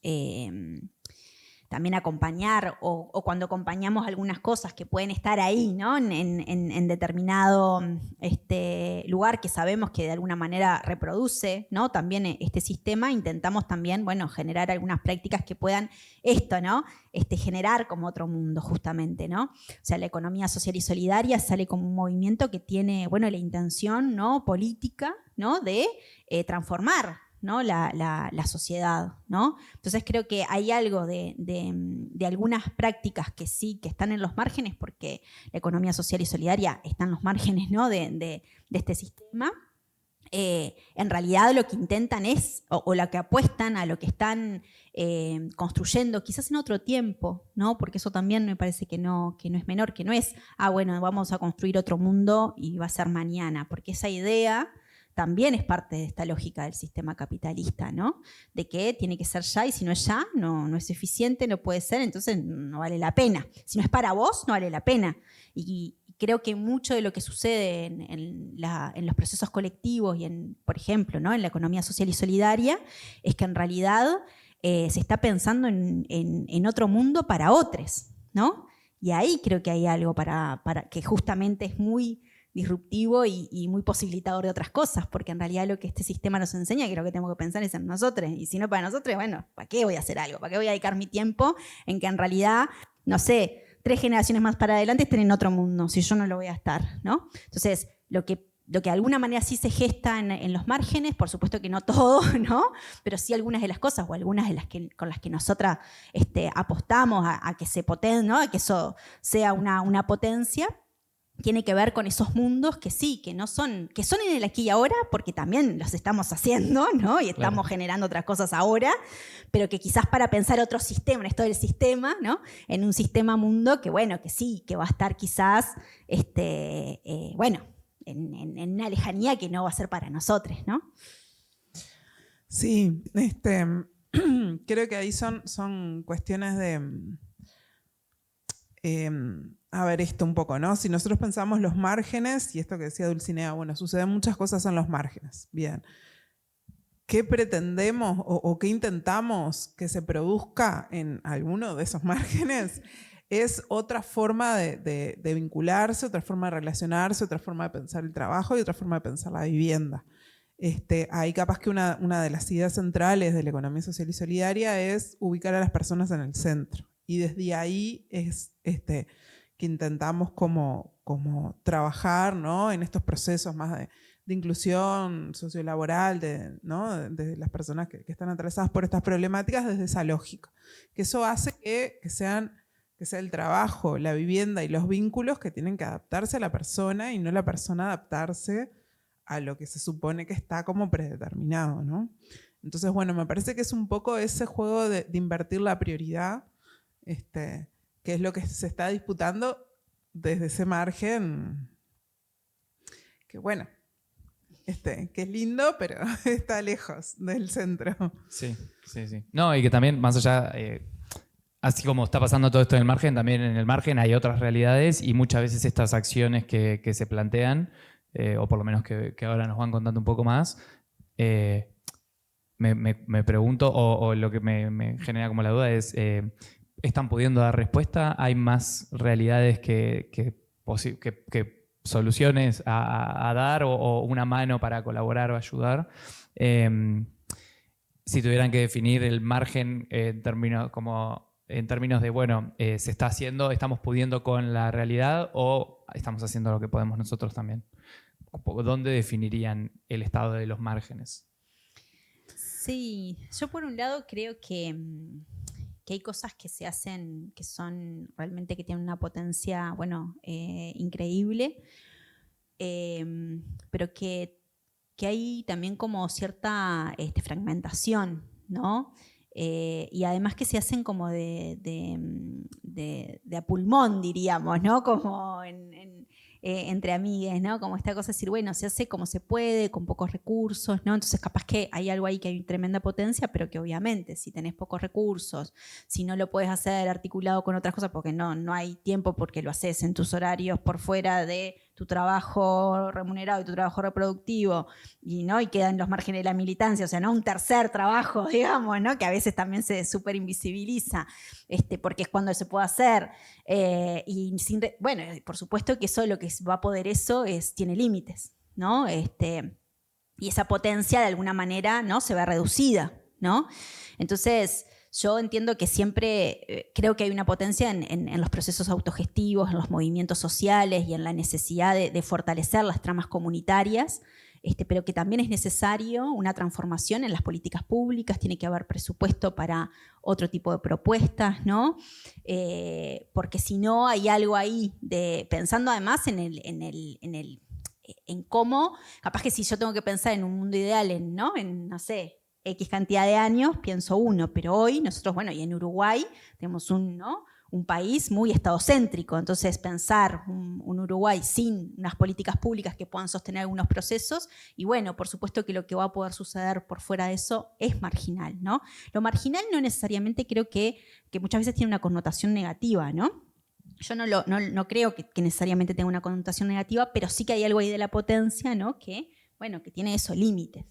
también acompañar o cuando acompañamos algunas cosas que pueden estar ahí, ¿no? en determinado lugar que sabemos que de alguna manera reproduce, ¿no? También este sistema, intentamos también, bueno, generar algunas prácticas que puedan esto, ¿no? Generar como otro mundo justamente, ¿no? O sea, la economía social y solidaria sale como un movimiento que tiene, bueno, la intención, ¿no? política, ¿no? de transformar, ¿no? la sociedad, ¿no? Entonces creo que hay algo de algunas prácticas que sí, que están en los márgenes, porque la economía social y solidaria está en los márgenes, ¿no? de este sistema. En realidad lo que intentan es, o lo que apuestan a lo que están construyendo, quizás en otro tiempo, ¿no? Porque eso también me parece que no es menor, que no es, bueno, vamos a construir otro mundo y va a ser mañana, porque esa idea también es parte de esta lógica del sistema capitalista, ¿no? De que tiene que ser ya, y si no es ya, no es eficiente, no puede ser, entonces no vale la pena. Si no es para vos, no vale la pena. Y creo que mucho de lo que sucede en los procesos colectivos y, por ejemplo, ¿no? en la economía social y solidaria, es que en realidad se está pensando en otro mundo para otros, ¿no? Y ahí creo que hay algo para que justamente es muy disruptivo y muy posibilitador de otras cosas, porque en realidad lo que este sistema nos enseña, que lo que tenemos que pensar es en nosotros, y si no para nosotros, bueno, ¿para qué voy a hacer algo? ¿Para qué voy a dedicar mi tiempo en que en realidad, no sé, 3 generaciones más para adelante estén en otro mundo, si yo no lo voy a estar, ¿no? Entonces, lo que de alguna manera sí se gesta en los márgenes, por supuesto que no todo, ¿no? Pero sí algunas de las cosas o algunas de las con las que nosotras apostamos a que se potencie, ¿no? A que eso sea una potencia, tiene que ver con esos mundos que sí, que son en el aquí y ahora, porque también los estamos haciendo, ¿no? Y estamos generando otras cosas ahora, pero que quizás para pensar otro sistema, en esto del sistema, ¿no? En un sistema mundo que, bueno, que sí, que va a estar quizás, bueno, en una lejanía que no va a ser para nosotros, ¿no? Sí, creo que ahí son cuestiones de... a ver, esto un poco, ¿no? Si nosotros pensamos los márgenes, y esto que decía Dulcinea, bueno, suceden muchas cosas en los márgenes. Bien. ¿Qué pretendemos o qué intentamos que se produzca en alguno de esos márgenes? Es otra forma de vincularse, otra forma de relacionarse, otra forma de pensar el trabajo y otra forma de pensar la vivienda. Ahí capaz que una de las ideas centrales de la economía social y solidaria es ubicar a las personas en el centro. Y desde ahí es que intentamos como trabajar, ¿no? en estos procesos más de inclusión sociolaboral, ¿no? de las personas que están atravesadas por estas problemáticas desde esa lógica. Que eso hace que sea el trabajo, la vivienda y los vínculos que tienen que adaptarse a la persona y no la persona adaptarse a lo que se supone que está como predeterminado, ¿no? Entonces, bueno, me parece que es un poco ese juego de invertir la prioridad, que es lo que se está disputando desde ese margen, que bueno, que es lindo, pero está lejos del centro. Sí. No, y que también, más allá, así como está pasando todo esto en el margen, también en el margen hay otras realidades y muchas veces estas acciones que se plantean, o por lo menos que ahora nos van contando un poco más, me pregunto, o lo que me genera como la duda es, ¿están pudiendo dar respuesta? ¿Hay más realidades que soluciones a dar o una mano para colaborar o ayudar? Si tuvieran que definir el margen en términos de, bueno, se está haciendo, estamos pudiendo con la realidad o estamos haciendo lo que podemos nosotros también. ¿Dónde definirían el estado de los márgenes? Sí, yo por un lado creo que hay cosas que se hacen que son realmente que tienen una potencia, bueno, increíble, pero que hay también como cierta fragmentación, ¿no? Y además que se hacen como de a pulmón, diríamos, ¿no? Como entre amigues, ¿no? Como esta cosa de decir, bueno, se hace como se puede, con pocos recursos, ¿no? Entonces capaz que hay algo ahí que hay tremenda potencia, pero que obviamente si tenés pocos recursos, si no lo puedes hacer articulado con otras cosas porque no hay tiempo porque lo haces en tus horarios por fuera de tu trabajo remunerado y tu trabajo reproductivo, y, ¿no? Y quedan los márgenes de la militancia, o sea, ¿no? Un tercer trabajo, digamos, ¿no? Que a veces también se súper invisibiliza, porque es cuando se puede hacer. Bueno, por supuesto que eso, lo que va a poder eso tiene límites, ¿no? Y esa potencia de alguna manera, ¿no? Se ve reducida, ¿no? Entonces, yo entiendo que siempre creo que hay una potencia en los procesos autogestivos, en los movimientos sociales y en la necesidad de fortalecer las tramas comunitarias, pero que también es necesario una transformación en las políticas públicas, tiene que haber presupuesto para otro tipo de propuestas, ¿no? Porque si no hay algo ahí, pensando además en cómo, capaz que si yo tengo que pensar en un mundo ideal, ¿no? No sé, X cantidad de años, pienso uno, pero hoy nosotros, bueno, y en Uruguay tenemos un país muy estadocéntrico, entonces pensar un Uruguay sin unas políticas públicas que puedan sostener algunos procesos, y bueno, por supuesto que lo que va a poder suceder por fuera de eso es marginal, ¿no? Lo marginal no necesariamente creo que muchas veces tiene una connotación negativa, ¿no? Yo no creo que necesariamente tenga una connotación negativa, pero sí que hay algo ahí de la potencia, ¿no? Que tiene eso, límites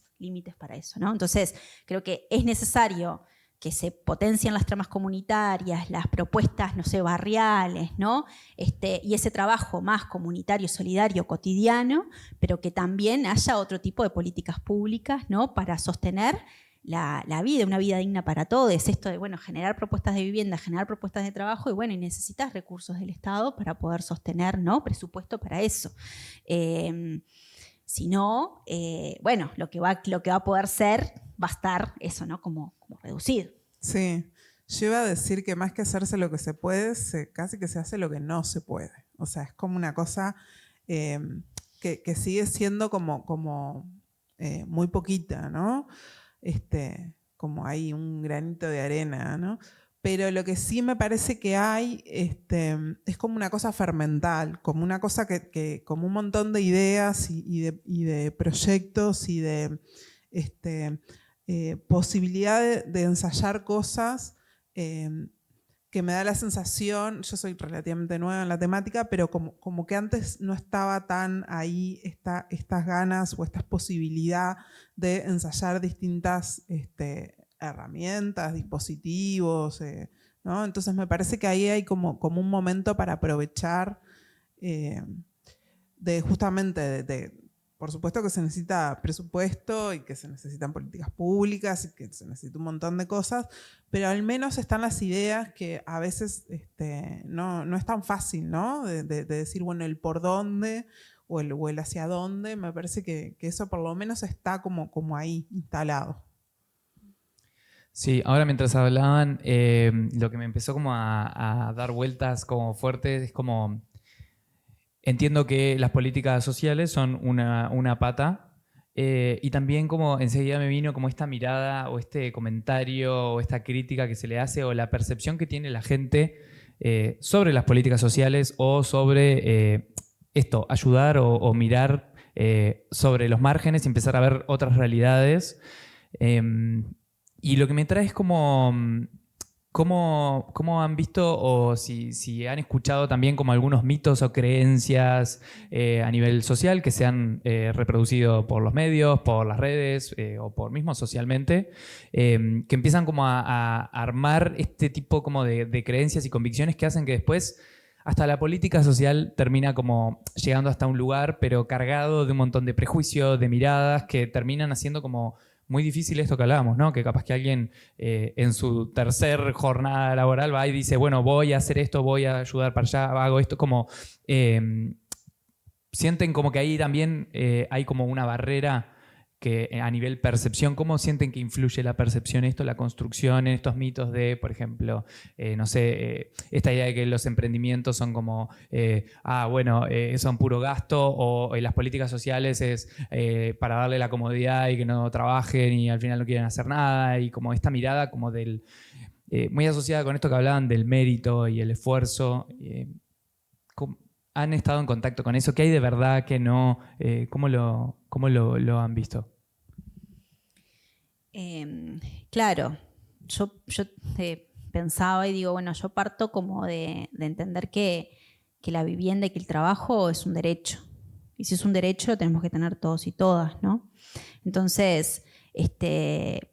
para eso, ¿no? Entonces, creo que es necesario que se potencien las tramas comunitarias, las propuestas, no sé, barriales, ¿no? Y ese trabajo más comunitario, solidario, cotidiano, pero que también haya otro tipo de políticas públicas, ¿no? Para sostener la vida, una vida digna para todos. Esto de, generar propuestas de vivienda, generar propuestas de trabajo, y necesitas recursos del Estado para poder sostener, ¿no? Presupuesto para eso. Si no, lo que va a poder ser va a estar eso, ¿no? Como reducido. Sí, yo iba a decir que más que hacerse lo que se puede, casi que se hace lo que no se puede. O sea, es como una cosa que sigue siendo como muy poquita, ¿no? Como hay un granito de arena, ¿no? Pero lo que sí me parece que hay es como una cosa fermental, como una cosa como un montón de ideas y de proyectos y de posibilidad de ensayar cosas que me da la sensación, yo soy relativamente nueva en la temática, pero como que antes no estaba tan ahí estas ganas o esta posibilidad de ensayar distintas herramientas, dispositivos, ¿no? Entonces me parece que ahí hay como un momento para aprovechar de justamente por supuesto que se necesita presupuesto y que se necesitan políticas públicas y que se necesita un montón de cosas, pero al menos están las ideas que a veces no es tan fácil, ¿no? De decir, el por dónde o el hacia dónde. Me parece que eso por lo menos está como ahí instalado. Sí, ahora mientras hablaban, lo que me empezó como a dar vueltas como fuertes es como... Entiendo que las políticas sociales son una pata y también como enseguida me vino como esta mirada o este comentario o esta crítica que se le hace o la percepción que tiene la gente sobre las políticas sociales o sobre ayudar o mirar sobre los márgenes y empezar a ver otras realidades. Y lo que me trae es como... ¿Cómo han visto o si han escuchado también como algunos mitos o creencias a nivel social que se han reproducido por los medios, por las redes o por mismo socialmente, que empiezan como a armar este tipo como de creencias y convicciones que hacen que después hasta la política social termina como llegando hasta un lugar, pero cargado de un montón de prejuicios, de miradas que terminan haciendo como muy difícil esto que hablábamos, ¿no? Que capaz que alguien en su tercer jornada laboral va y dice, bueno, voy a hacer esto, voy a ayudar para allá, hago esto, como sienten como que ahí también hay como una barrera que a nivel percepción, ¿cómo sienten que influye la percepción esto, la construcción en estos mitos de, por ejemplo, esta idea de que los emprendimientos son como, son puro gasto o las políticas sociales es para darle la comodidad y que no trabajen y al final no quieren hacer nada y como esta mirada como del, muy asociada con esto que hablaban del mérito y el esfuerzo. ¿Han estado en contacto con eso? ¿Qué hay de verdad? ¿Qué no? ¿Cómo lo han visto? Claro, yo pensaba y digo, yo parto como de entender que la vivienda y que el trabajo es un derecho, Y si es un derecho, lo tenemos que tener todos y todas, ¿no? Entonces,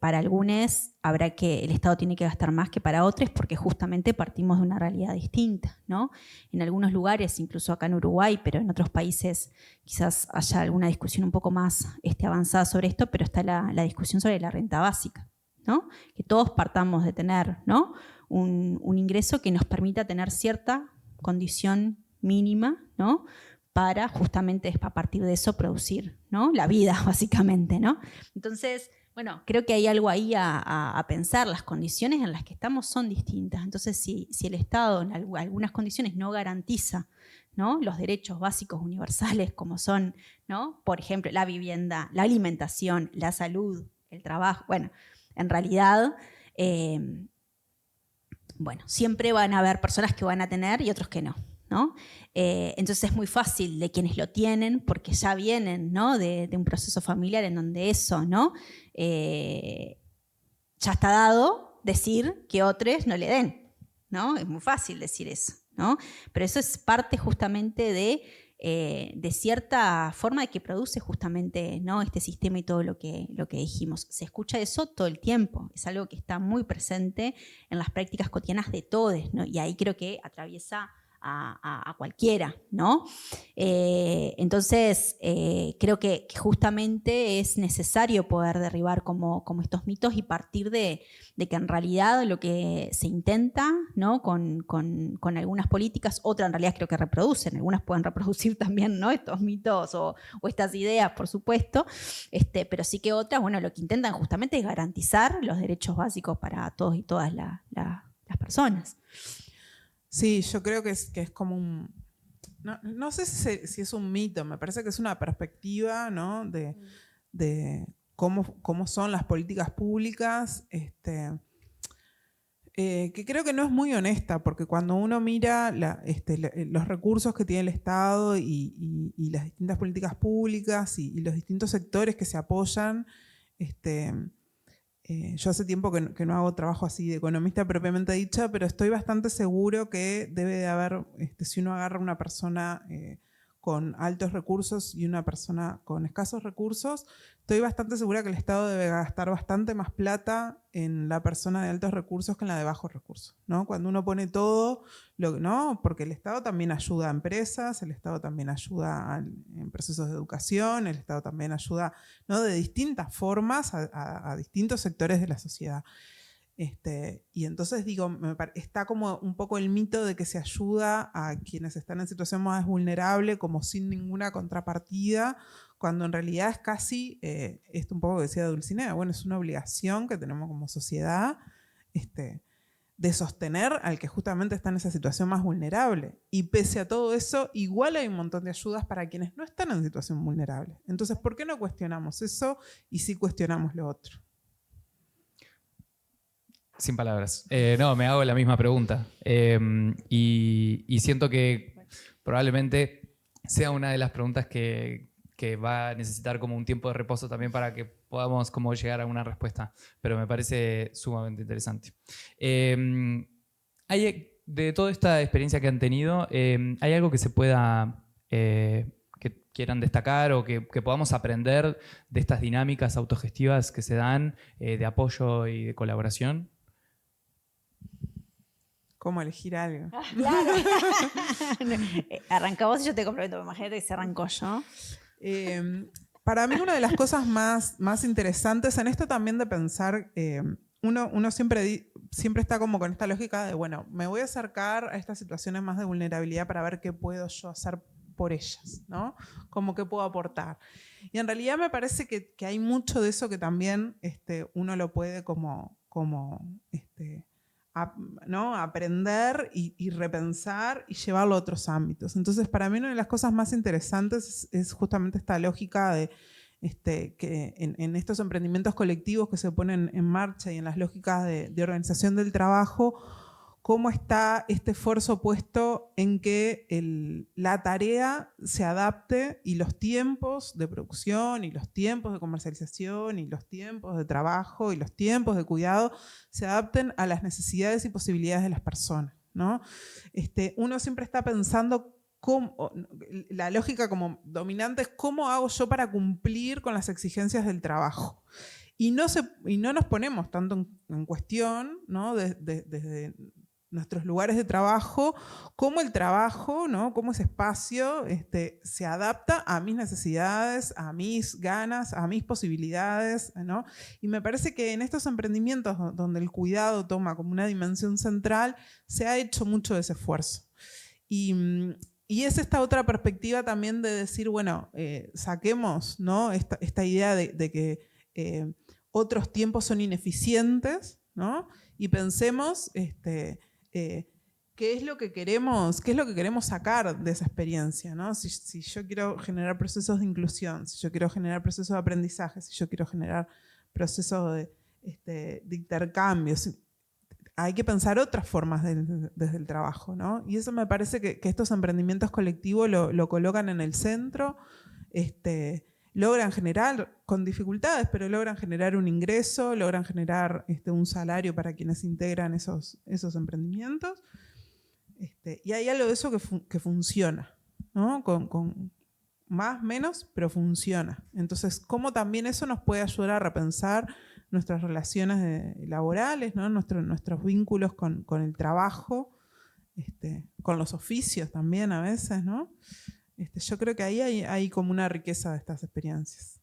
para algunos el Estado tiene que gastar más que para otros porque justamente partimos de una realidad distinta, ¿no? En algunos lugares, incluso acá en Uruguay, pero en otros países quizás haya alguna discusión un poco más avanzada sobre esto, pero está la discusión sobre la renta básica, ¿no? Que todos partamos de tener, ¿no? un ingreso que nos permita tener cierta condición mínima, ¿no? Para justamente a partir de eso producir, ¿no? La vida, básicamente, ¿no? Entonces, bueno, creo que hay algo ahí a pensar. Las condiciones en las que estamos son distintas. Entonces, si el Estado en algunas condiciones no garantiza, ¿no? Los derechos básicos universales como son, ¿no? Por ejemplo, la vivienda, la alimentación, la salud, el trabajo, bueno, en realidad, bueno, siempre van a haber personas que van a tener y otros que no, ¿no? Entonces es muy fácil de quienes lo tienen porque ya vienen, ¿no? de un proceso familiar en donde eso, ¿no? Ya está dado decir que otros no le den, ¿no? Es muy fácil decir eso, ¿no? Pero eso es parte justamente de cierta forma de que produce justamente, ¿no? Este sistema y todo lo que dijimos. Se escucha eso todo el tiempo, es algo que está muy presente en las prácticas cotidianas de todos, ¿no? Y ahí creo que atraviesa a cualquiera, ¿no? Entonces, creo que justamente es necesario poder derribar como estos mitos y partir de que en realidad lo que se intenta, ¿no? con algunas políticas, otras en realidad creo que reproducen, algunas pueden reproducir también, ¿no? Estos mitos o estas ideas, por supuesto, pero sí que otras, bueno, lo que intentan justamente es garantizar los derechos básicos para todos y todas las personas. Sí, yo creo que es como un... No sé si es un mito, me parece que es una perspectiva, ¿no? de cómo son las políticas públicas, que creo que no es muy honesta, porque cuando uno mira los recursos que tiene el Estado y las distintas políticas públicas y los distintos sectores que se apoyan, yo hace tiempo que no hago trabajo así de economista propiamente dicha, pero estoy bastante seguro que debe de haber, si uno agarra una persona con altos recursos y una persona con escasos recursos, estoy bastante segura que el Estado debe gastar bastante más plata en la persona de altos recursos que en la de bajos recursos, ¿no? Cuando uno pone todo, ¿no? Porque el Estado también ayuda a empresas, el Estado también ayuda en procesos de educación, el Estado también ayuda, ¿no? De distintas formas a distintos sectores de la sociedad. Y entonces digo, está como un poco el mito de que se ayuda a quienes están en situación más vulnerable como sin ninguna contrapartida, cuando en realidad es casi, esto un poco que decía Dulcinea, bueno, es una obligación que tenemos como sociedad de sostener al que justamente está en esa situación más vulnerable. Y pese a todo eso, igual hay un montón de ayudas para quienes no están en situación vulnerable. Entonces, ¿por qué no cuestionamos eso y sí cuestionamos lo otro? Sin palabras. No, me hago la misma pregunta. Y siento que probablemente sea una de las preguntas que va a necesitar como un tiempo de reposo también para que podamos como llegar a una respuesta. Pero me parece sumamente interesante. De toda esta experiencia que han tenido, ¿hay algo que se pueda... que quieran destacar o que podamos aprender de estas dinámicas autogestivas que se dan de apoyo y de colaboración? ¿Cómo elegir algo? Claro. Arranca vos y yo te comprometo. Imagínate que se arrancó yo. Para mí una de las cosas más interesantes en esto también de pensar, uno siempre está como con esta lógica de, bueno, me voy a acercar a estas situaciones más de vulnerabilidad para ver qué puedo yo hacer por ellas, ¿no? Como qué puedo aportar. Y en realidad me parece que hay mucho de eso que también uno lo puede ¿no? Aprender y repensar y llevarlo a otros ámbitos. Entonces, para mí una de las cosas más interesantes es justamente esta lógica de que en estos emprendimientos colectivos que se ponen en marcha y en las lógicas de organización del trabajo, cómo está este esfuerzo puesto en que la tarea se adapte y los tiempos de producción y los tiempos de comercialización y los tiempos de trabajo y los tiempos de cuidado se adapten a las necesidades y posibilidades de las personas, ¿no? Uno siempre está pensando la lógica como dominante es cómo hago yo para cumplir con las exigencias del trabajo. Y no nos ponemos tanto en cuestión, ¿no? Desde nuestros lugares de trabajo, cómo el trabajo, ¿no? Cómo ese espacio se adapta a mis necesidades, a mis ganas, a mis posibilidades, ¿no? Y me parece que en estos emprendimientos donde el cuidado toma como una dimensión central, se ha hecho mucho de ese esfuerzo. Y es esta otra perspectiva también de decir, bueno, saquemos, ¿no? esta idea de que otros tiempos son ineficientes, ¿no? Y pensemos qué es lo que queremos sacar de esa experiencia, ¿no? Si yo quiero generar procesos de inclusión, si yo quiero generar procesos de aprendizaje, si yo quiero generar procesos de intercambio, hay que pensar otras formas desde el trabajo, ¿no? Y eso me parece que estos emprendimientos colectivos lo colocan en el centro, logran generar, con dificultades, pero logran generar un ingreso, logran generar un salario para quienes integran esos emprendimientos. Y hay algo de eso que funciona, ¿no? Con más, menos, pero funciona. Entonces, ¿cómo también eso nos puede ayudar a repensar nuestras relaciones laborales, ¿no? Nuestros vínculos con el trabajo, con los oficios también a veces, ¿no? Yo creo que ahí hay como una riqueza de estas experiencias.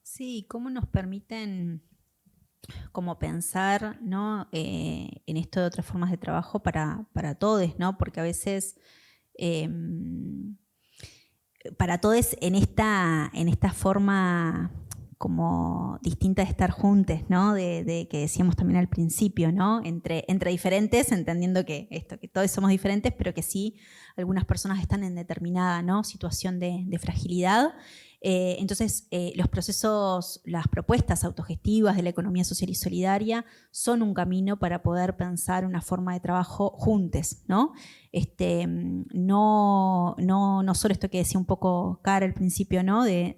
Sí, cómo nos permiten como pensar, ¿no? En esto de otras formas de trabajo para todos, ¿no? Porque a veces para todos en esta forma como distinta de estar juntos, ¿no? De que decíamos también al principio, ¿no? Entre diferentes, entendiendo que todos somos diferentes, pero que sí algunas personas están en determinada, ¿no? Situación de fragilidad. Entonces, los procesos, las propuestas autogestivas de la economía social y solidaria son un camino para poder pensar una forma de trabajo juntos, ¿no? No solo esto que decía un poco Cara al principio, ¿no? de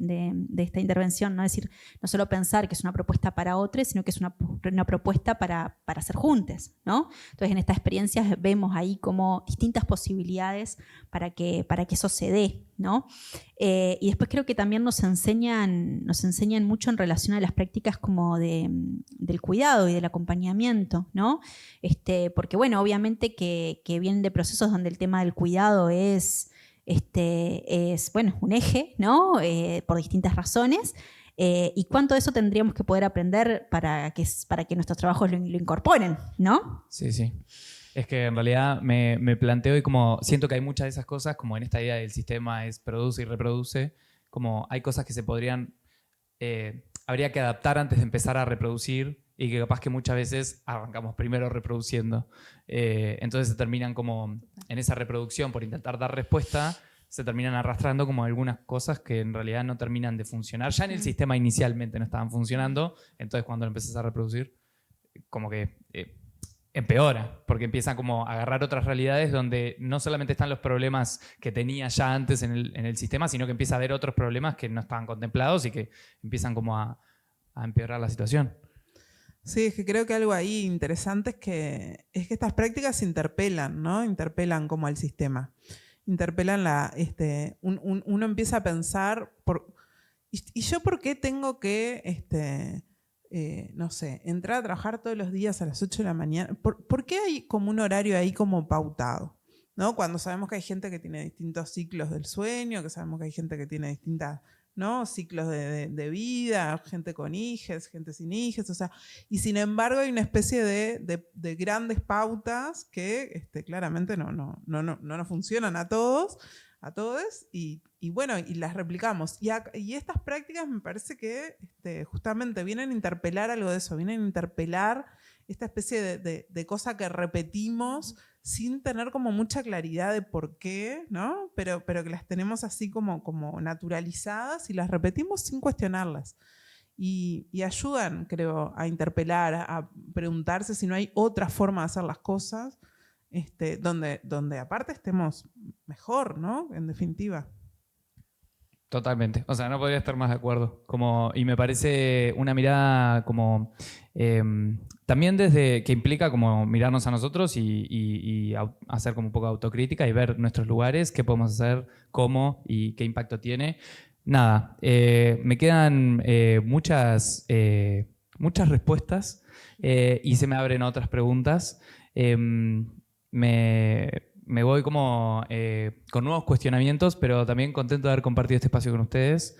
esta intervención, ¿no? Es decir, no solo pensar que es una propuesta para otros, sino que es una propuesta para hacer juntos, ¿no? Entonces, en estas experiencias vemos ahí como distintas posibilidades para que eso se dé, ¿no? Y después creo que también nos enseñan mucho en relación a las prácticas como del cuidado y del acompañamiento, ¿no? Porque bueno, obviamente que vienen de procesos donde el tema del cuidado es bueno, un eje, ¿no? Por distintas razones. Y cuánto de eso tendríamos que poder aprender para que nuestros trabajos lo incorporen, ¿no? Sí, sí. Es que en realidad me planteo y como siento que hay muchas de esas cosas, como en esta idea del sistema es produce y reproduce, como hay cosas que se podrían, habría que adaptar antes de empezar a reproducir y que capaz que muchas veces arrancamos primero reproduciendo. Entonces se terminan como en esa reproducción por intentar dar respuesta, se terminan arrastrando como algunas cosas que en realidad no terminan de funcionar. Ya en el sistema inicialmente no estaban funcionando, entonces cuando lo empezás a reproducir, como que empeora, porque empiezan como a agarrar otras realidades donde no solamente están los problemas que tenía ya antes en el sistema, sino que empieza a haber otros problemas que no estaban contemplados y que empiezan como a empeorar la situación. Sí, es que creo que algo ahí interesante es que estas prácticas interpelan, ¿no? Interpelan como al sistema. Interpelan uno empieza a pensar, ¿y yo por qué tengo que, no sé, entrar a trabajar todos los días a las 8 de la mañana? ¿Por qué hay como un horario ahí como pautado? ¿No? Cuando sabemos que hay gente que tiene distintos ciclos del sueño, que sabemos que hay gente que tiene distintas, ¿no? Ciclos de vida, gente con hijes, gente sin hijes, o sea, y sin embargo hay una especie de grandes pautas que claramente no nos funcionan a todos, y bueno, y las replicamos. Y estas prácticas me parece que justamente vienen a interpelar algo de eso, vienen a interpelar esta especie de cosa que repetimos sin tener como mucha claridad de por qué, ¿no? Pero que las tenemos así como naturalizadas y las repetimos sin cuestionarlas. Y ayudan, creo, a interpelar, a preguntarse si no hay otra forma de hacer las cosas, donde aparte estemos mejor, ¿no? En definitiva. Totalmente. O sea, no podría estar más de acuerdo. Y me parece una mirada como también desde que implica como mirarnos a nosotros y hacer como un poco de autocrítica y ver nuestros lugares, qué podemos hacer, cómo y qué impacto tiene. Nada, me quedan muchas respuestas y se me abren otras preguntas. Me voy como con nuevos cuestionamientos, pero también contento de haber compartido este espacio con ustedes.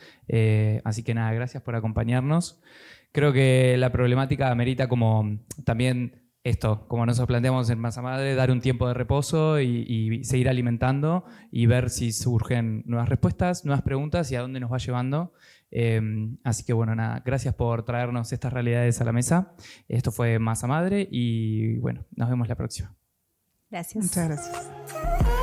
Así que nada, gracias por acompañarnos. Creo que la problemática amerita como también esto, como nosotros planteamos en Masa Madre, dar un tiempo de reposo y seguir alimentando y ver si surgen nuevas respuestas, nuevas preguntas y a dónde nos va llevando. Así que bueno, nada, gracias por traernos estas realidades a la mesa. Esto fue Masa Madre y bueno, nos vemos la próxima. Gracias. Muchas gracias.